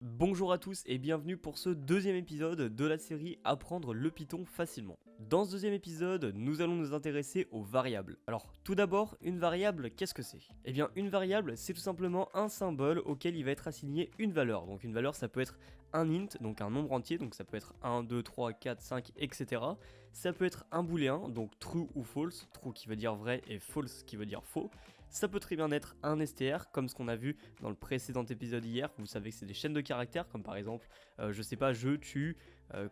Bonjour à tous et bienvenue pour ce deuxième épisode de la série Apprendre le Python facilement. Dans ce deuxième épisode, nous allons nous intéresser aux variables. Alors, tout d'abord, une variable, qu'est-ce que c'est ? Eh bien, une variable, c'est tout simplement un symbole auquel il va être assigné une valeur. Donc une valeur, ça peut être un int, donc un nombre entier, donc ça peut être 1, 2, 3, 4, 5, etc. Ça peut être un booléen, donc true ou false, true qui veut dire vrai et false qui veut dire faux. Ça peut très bien être un str, comme ce qu'on a vu dans le précédent épisode hier. Vous savez que c'est des chaînes de caractères, comme par exemple, je sais pas, je, tu,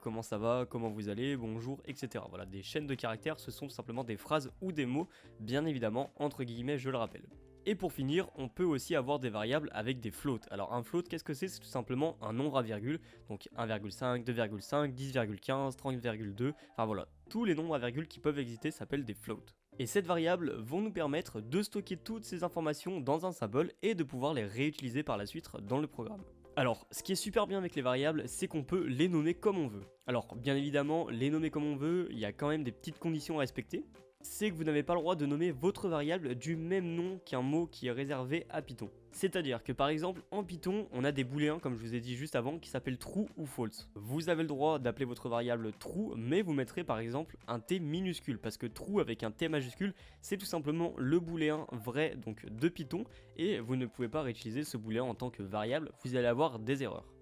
comment ça va, comment vous allez, bonjour, etc. Voilà, des chaînes de caractères, ce sont simplement des phrases ou des mots, bien évidemment, entre guillemets, je le rappelle. Et pour finir, on peut aussi avoir des variables avec des floats. Alors un float, qu'est-ce que c'est ? C'est tout simplement un nombre à virgule, donc 1,5, 2,5, 10,15, 30,2, enfin voilà, tous les nombres à virgule qui peuvent exister s'appellent des floats. Et ces variables vont nous permettre de stocker toutes ces informations dans un symbole et de pouvoir les réutiliser par la suite dans le programme. Alors, ce qui est super bien avec les variables, c'est qu'on peut les nommer comme on veut. Alors, bien évidemment, les nommer comme on veut, il y a quand même des petites conditions à respecter. C'est que vous n'avez pas le droit de nommer votre variable du même nom qu'un mot qui est réservé à Python. C'est-à-dire que par exemple en Python, on a des booléens comme je vous ai dit juste avant qui s'appellent true ou false. Vous avez le droit d'appeler votre variable true, mais vous mettrez par exemple un t minuscule parce que true avec un t majuscule, c'est tout simplement le booléen vrai donc de Python et vous ne pouvez pas réutiliser ce booléen en tant que variable, vous allez avoir des erreurs.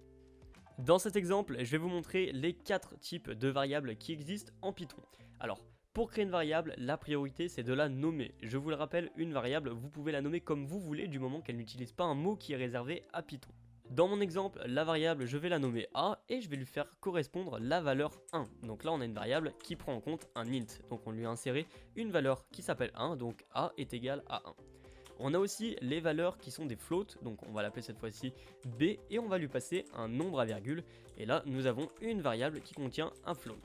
Dans cet exemple, je vais vous montrer les 4 types de variables qui existent en Python. Alors, pour créer une variable, la priorité c'est de la nommer. Je vous le rappelle, une variable, vous pouvez la nommer comme vous voulez du moment qu'elle n'utilise pas un mot qui est réservé à Python. Dans mon exemple, la variable, je vais la nommer A et je vais lui faire correspondre la valeur 1. Donc là, on a une variable qui prend en compte un int. Donc on lui a inséré une valeur qui s'appelle 1, donc A est égal à 1. On a aussi les valeurs qui sont des floats, donc on va l'appeler cette fois-ci B et on va lui passer un nombre à virgule. Et là, nous avons une variable qui contient un float.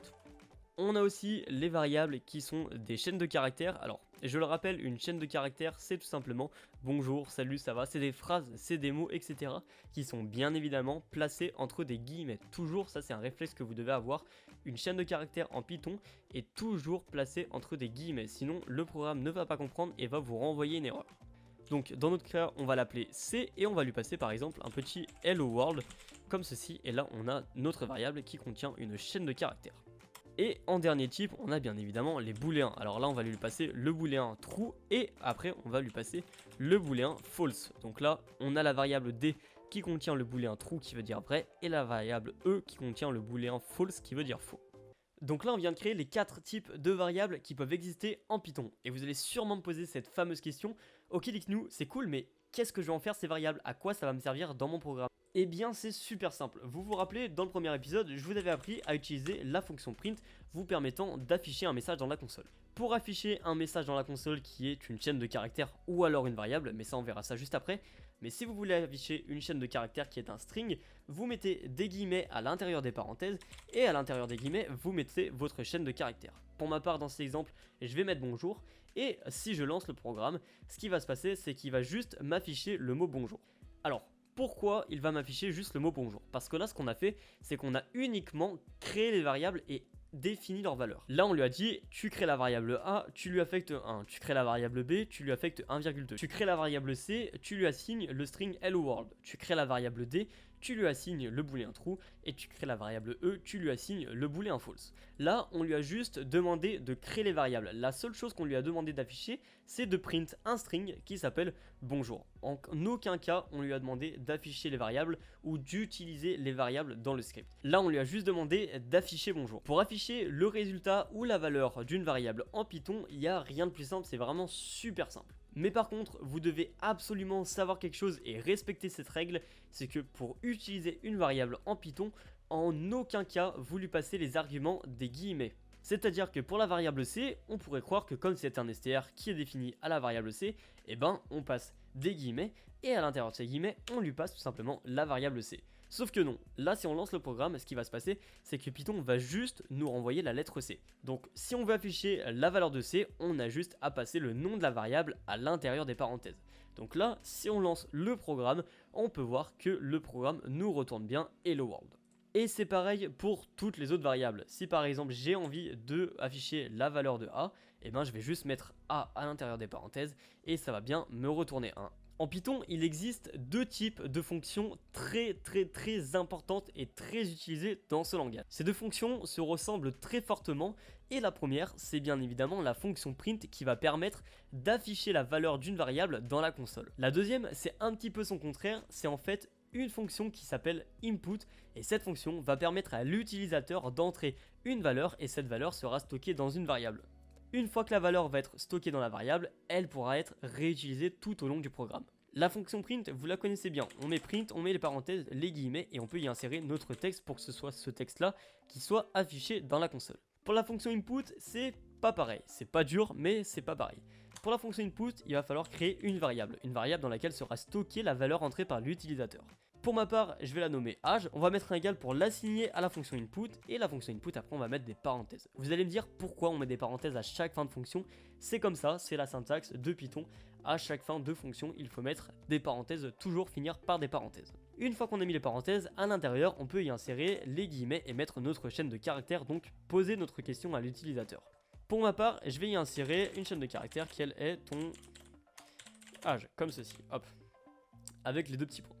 On a aussi les variables qui sont des chaînes de caractères. Alors, je le rappelle, une chaîne de caractères, c'est tout simplement bonjour, salut, ça va, c'est des phrases, c'est des mots, etc. qui sont bien évidemment placés entre des guillemets. Toujours, ça c'est un réflexe que vous devez avoir. Une chaîne de caractères en Python est toujours placée entre des guillemets. Sinon, le programme ne va pas comprendre et va vous renvoyer une erreur. Donc dans notre cas, on va l'appeler C et on va lui passer par exemple un petit hello world comme ceci. Et là, on a notre variable qui contient une chaîne de caractères. Et en dernier type, on a bien évidemment les booléens. Alors là, on va lui passer le booléen true et après, on va lui passer le booléen false. Donc là, on a la variable D qui contient le booléen true qui veut dire vrai et la variable E qui contient le booléen false qui veut dire faux. Donc là, on vient de créer les 4 types de variables qui peuvent exister en Python. Et vous allez sûrement me poser cette fameuse question. Ok, dites-nous, c'est cool, mais qu'est-ce que je vais en faire ces variables ? À quoi ça va me servir dans mon programme ? Eh bien c'est super simple, vous vous rappelez dans le premier épisode je vous avais appris à utiliser la fonction print vous permettant d'afficher un message dans la console. Pour afficher un message dans la console qui est une chaîne de caractères ou alors une variable, mais ça on verra ça juste après, mais si vous voulez afficher une chaîne de caractères qui est un string, vous mettez des guillemets à l'intérieur des parenthèses et à l'intérieur des guillemets vous mettez votre chaîne de caractères. Pour ma part dans cet exemple je vais mettre bonjour et si je lance le programme, ce qui va se passer c'est qu'il va juste m'afficher le mot bonjour. Alors pourquoi il va m'afficher juste le mot bonjour ? Parce que là ce qu'on a fait c'est qu'on a uniquement créé les variables et défini leur valeur. Là on lui a dit tu crées la variable A, tu lui affectes 1, tu crées la variable B, tu lui affectes 1,2, tu crées la variable C, tu lui assignes le string hello world, tu crées la variable D, tu lui assignes le booléen true et tu crées la variable E, tu lui assignes le booléen false. Là on lui a juste demandé de créer les variables. La seule chose qu'on lui a demandé d'afficher c'est de print un string qui s'appelle bonjour. En aucun cas on lui a demandé d'afficher les variables ou d'utiliser les variables dans le script. Là on lui a juste demandé d'afficher bonjour. Pour afficher le résultat ou la valeur d'une variable en Python, il n'y a rien de plus simple, c'est vraiment super simple. Mais par contre, vous devez absolument savoir quelque chose et respecter cette règle, c'est que pour utiliser une variable en Python, en aucun cas vous lui passez les arguments des guillemets. C'est-à-dire que pour la variable C, on pourrait croire que comme c'est un str qui est défini à la variable C, eh ben on passe des guillemets et à l'intérieur de ces guillemets, on lui passe tout simplement la variable C. Sauf que non, là si on lance le programme, ce qui va se passer, c'est que Python va juste nous renvoyer la lettre C. Donc si on veut afficher la valeur de C, on a juste à passer le nom de la variable à l'intérieur des parenthèses. Donc là, si on lance le programme, on peut voir que le programme nous retourne bien hello world. Et c'est pareil pour toutes les autres variables. Si par exemple j'ai envie de afficher la valeur de A, et ben je vais juste mettre A à l'intérieur des parenthèses et ça va bien me retourner 1. En Python, il existe deux types de fonctions très importantes et très utilisées dans ce langage. Ces deux fonctions se ressemblent très fortement et la première, c'est bien évidemment la fonction print qui va permettre d'afficher la valeur d'une variable dans la console. La deuxième, c'est un petit peu son contraire, c'est en fait une fonction qui s'appelle input et cette fonction va permettre à l'utilisateur d'entrer une valeur et cette valeur sera stockée dans une variable. Une fois que la valeur va être stockée dans la variable, elle pourra être réutilisée tout au long du programme. La fonction print, vous la connaissez bien. On met print, on met les parenthèses, les guillemets et on peut y insérer notre texte pour que ce soit ce texte-là qui soit affiché dans la console. Pour la fonction input, c'est pas pareil. C'est pas dur, mais c'est pas pareil. Pour la fonction input, il va falloir créer une variable dans laquelle sera stockée la valeur entrée par l'utilisateur. Pour ma part, je vais la nommer âge, on va mettre un égal pour l'assigner à la fonction input, et la fonction input, après on va mettre des parenthèses. Vous allez me dire pourquoi on met des parenthèses à chaque fin de fonction, c'est comme ça, c'est la syntaxe de Python, à chaque fin de fonction, il faut mettre des parenthèses, toujours finir par des parenthèses. Une fois qu'on a mis les parenthèses, à l'intérieur, on peut y insérer les guillemets et mettre notre chaîne de caractères, donc poser notre question à l'utilisateur. Pour ma part, je vais y insérer une chaîne de caractères qui elle est ton âge, comme ceci, hop, avec les deux petits points.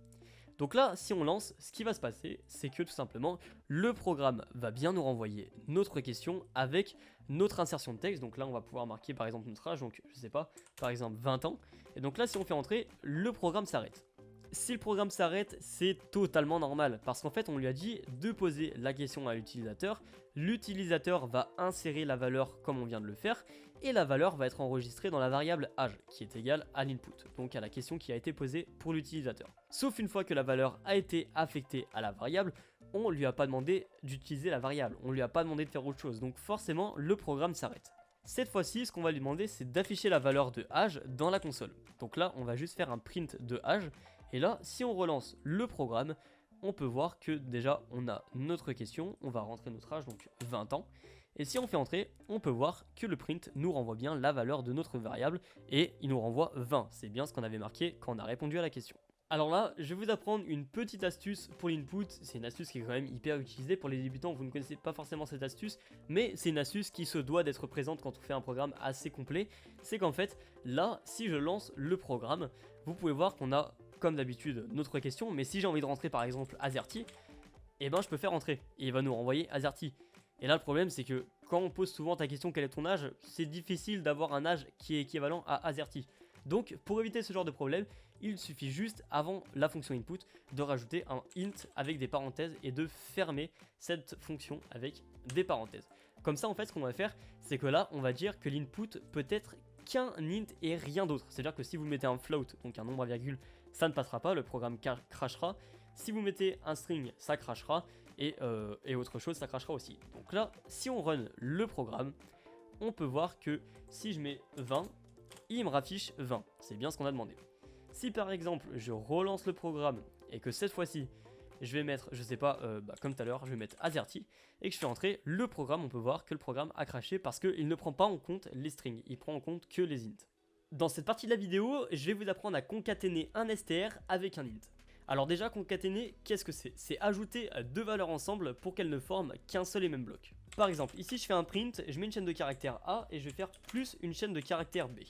Donc là, si on lance, ce qui va se passer, c'est que tout simplement, le programme va bien nous renvoyer notre question avec notre insertion de texte. Donc là, on va pouvoir marquer par exemple notre âge, donc je sais pas, par exemple 20 ans. Et donc là, si on fait entrer, le programme s'arrête. Si le programme s'arrête, c'est totalement normal, parce qu'en fait, on lui a dit de poser la question à l'utilisateur. L'utilisateur va insérer la valeur comme on vient de le faire, et la valeur va être enregistrée dans la variable âge, qui est égale à l'input, donc à la question qui a été posée pour l'utilisateur. Sauf une fois que la valeur a été affectée à la variable, on lui a pas demandé d'utiliser la variable, on lui a pas demandé de faire autre chose, donc forcément le programme s'arrête. Cette fois-ci, ce qu'on va lui demander, c'est d'afficher la valeur de âge dans la console. Donc là, on va juste faire un print de âge, et là, si on relance le programme, on peut voir que déjà, on a notre question, on va rentrer notre âge, donc 20 ans, et si on fait entrer, on peut voir que le print nous renvoie bien la valeur de notre variable, et il nous renvoie 20, c'est bien ce qu'on avait marqué quand on a répondu à la question. Alors là, je vais vous apprendre une petite astuce pour l'input, c'est une astuce qui est quand même hyper utilisée pour les débutants, vous ne connaissez pas forcément cette astuce, mais c'est une astuce qui se doit d'être présente quand on fait un programme assez complet, c'est qu'en fait, là, si je lance le programme, vous pouvez voir qu'on a, comme d'habitude, notre question, mais si j'ai envie de rentrer par exemple AZERTY, et ben je peux faire entrer, et il va nous renvoyer AZERTY. Et là le problème c'est que quand on pose souvent ta question quel est ton âge, c'est difficile d'avoir un âge qui est équivalent à AZERTY. Donc pour éviter ce genre de problème, il suffit juste avant la fonction input de rajouter un int avec des parenthèses et de fermer cette fonction avec des parenthèses. Comme ça en fait ce qu'on va faire c'est que là on va dire que l'input peut être qu'un int et rien d'autre. C'est-à-dire que si vous mettez un float, donc un nombre à virgule, ça ne passera pas, le programme crashera. Si vous mettez un string, ça crashera, et autre chose, ça crashera aussi. Donc là, si on run le programme, on peut voir que si je mets 20, il me raffiche 20. C'est bien ce qu'on a demandé. Si par exemple, je relance le programme, et que cette fois-ci, je vais mettre, je sais pas, comme tout à l'heure, je vais mettre AZERTY, et que je fais entrer le programme, on peut voir que le programme a crashé parce qu'il ne prend pas en compte les strings, il prend en compte que les int. Dans cette partie de la vidéo, je vais vous apprendre à concaténer un str avec un int. Alors déjà, concaténer, qu'est-ce que c'est? C'est ajouter deux valeurs ensemble pour qu'elles ne forment qu'un seul et même bloc. Par exemple, ici je fais un print, je mets une chaîne de caractères A et je vais faire plus une chaîne de caractères B.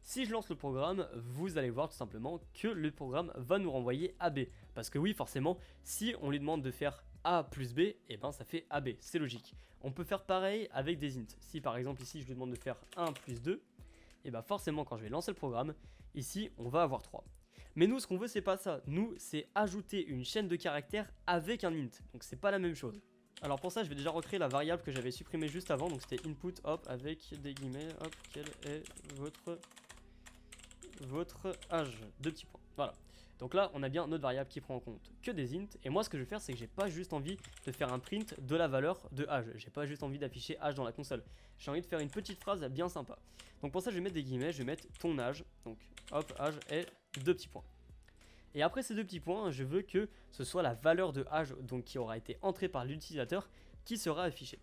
Si je lance le programme, vous allez voir tout simplement que le programme va nous renvoyer AB. Parce que oui, forcément, si on lui demande de faire A plus B, et ben ça fait AB, c'est logique. On peut faire pareil avec des int. Si par exemple ici je lui demande de faire 1 plus 2, et ben forcément quand je vais lancer le programme, ici on va avoir 3. Mais nous ce qu'on veut c'est pas ça, nous c'est ajouter une chaîne de caractères avec un int, donc c'est pas la même chose. Alors pour ça je vais déjà recréer la variable que j'avais supprimée juste avant, donc c'était input, hop, avec des guillemets, hop, quel est votre âge, deux petits points, voilà. Donc là on a bien notre variable qui prend en compte que des int, et moi ce que je vais faire c'est que j'ai pas juste envie de faire un print de la valeur de âge, j'ai pas juste envie d'afficher âge dans la console, j'ai envie de faire une petite phrase bien sympa. Donc pour ça je vais mettre des guillemets, je vais mettre ton âge, donc hop, âge est deux petits points. Et après ces deux petits points, je veux que ce soit la valeur de âge donc qui aura été entrée par l'utilisateur qui sera affichée.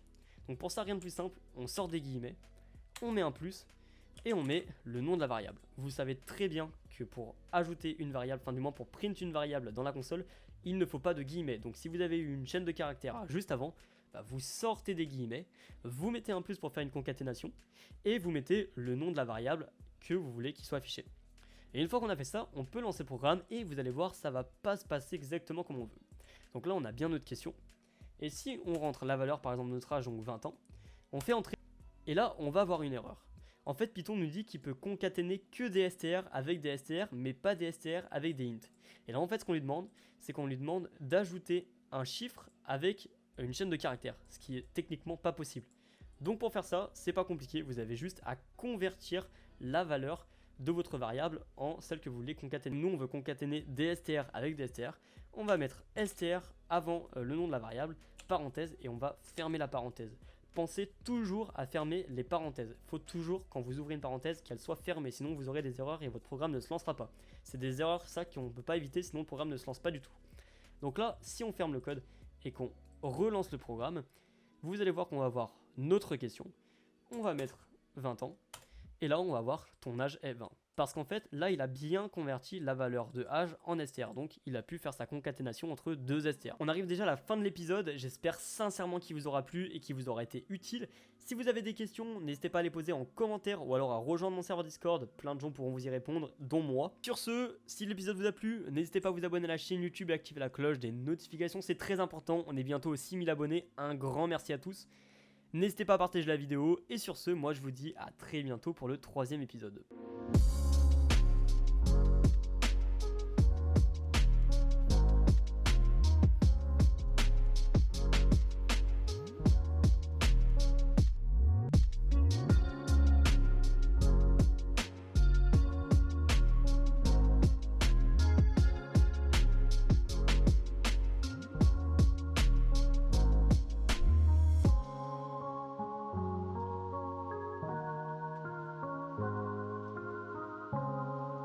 Donc pour ça rien de plus simple, on sort des guillemets, on met un plus, et on met le nom de la variable. Vous savez très bien que pour ajouter une variable, enfin du moins pour print une variable dans la console, il ne faut pas de guillemets. Donc si vous avez eu une chaîne de caractères juste avant, vous sortez des guillemets, vous mettez un plus pour faire une concaténation, et vous mettez le nom de la variable que vous voulez qu'il soit affiché. Et une fois qu'on a fait ça, on peut lancer le programme et vous allez voir, ça va pas se passer exactement comme on veut. Donc là, on a bien notre question. Et si on rentre la valeur, par exemple notre âge, donc 20 ans, on fait entrer, et là, on va avoir une erreur. En fait, Python nous dit qu'il peut concaténer que des str avec des str, mais pas des str avec des int. Et là, en fait, ce qu'on lui demande, c'est qu'on lui demande d'ajouter un chiffre avec une chaîne de caractères, ce qui est techniquement pas possible. Donc pour faire ça, c'est pas compliqué, vous avez juste à convertir la valeur de votre variable en celle que vous voulez concaténer. Nous, on veut concaténer des str avec des str. On va mettre str avant le nom de la variable, parenthèse, et on va fermer la parenthèse. Pensez toujours à fermer les parenthèses. Il faut toujours, quand vous ouvrez une parenthèse, qu'elle soit fermée, sinon vous aurez des erreurs et votre programme ne se lancera pas. C'est des erreurs, ça, qu'on ne peut pas éviter, sinon le programme ne se lance pas du tout. Donc là, si on ferme le code et qu'on relance le programme, vous allez voir qu'on va avoir notre question. On va mettre 20 ans. Et là, on va voir ton âge est 20. Parce qu'en fait, là, il a bien converti la valeur de âge en str. Donc, il a pu faire sa concaténation entre deux str. On arrive déjà à la fin de l'épisode. J'espère sincèrement qu'il vous aura plu et qu'il vous aura été utile. Si vous avez des questions, n'hésitez pas à les poser en commentaire ou alors à rejoindre mon serveur Discord. Plein de gens pourront vous y répondre, dont moi. Sur ce, si l'épisode vous a plu, n'hésitez pas à vous abonner à la chaîne YouTube et à activer la cloche des notifications. C'est très important. On est bientôt aux 6000 abonnés. Un grand merci à tous. N'hésitez pas à partager la vidéo. Et sur ce, moi je vous dis à très bientôt pour le 3e épisode.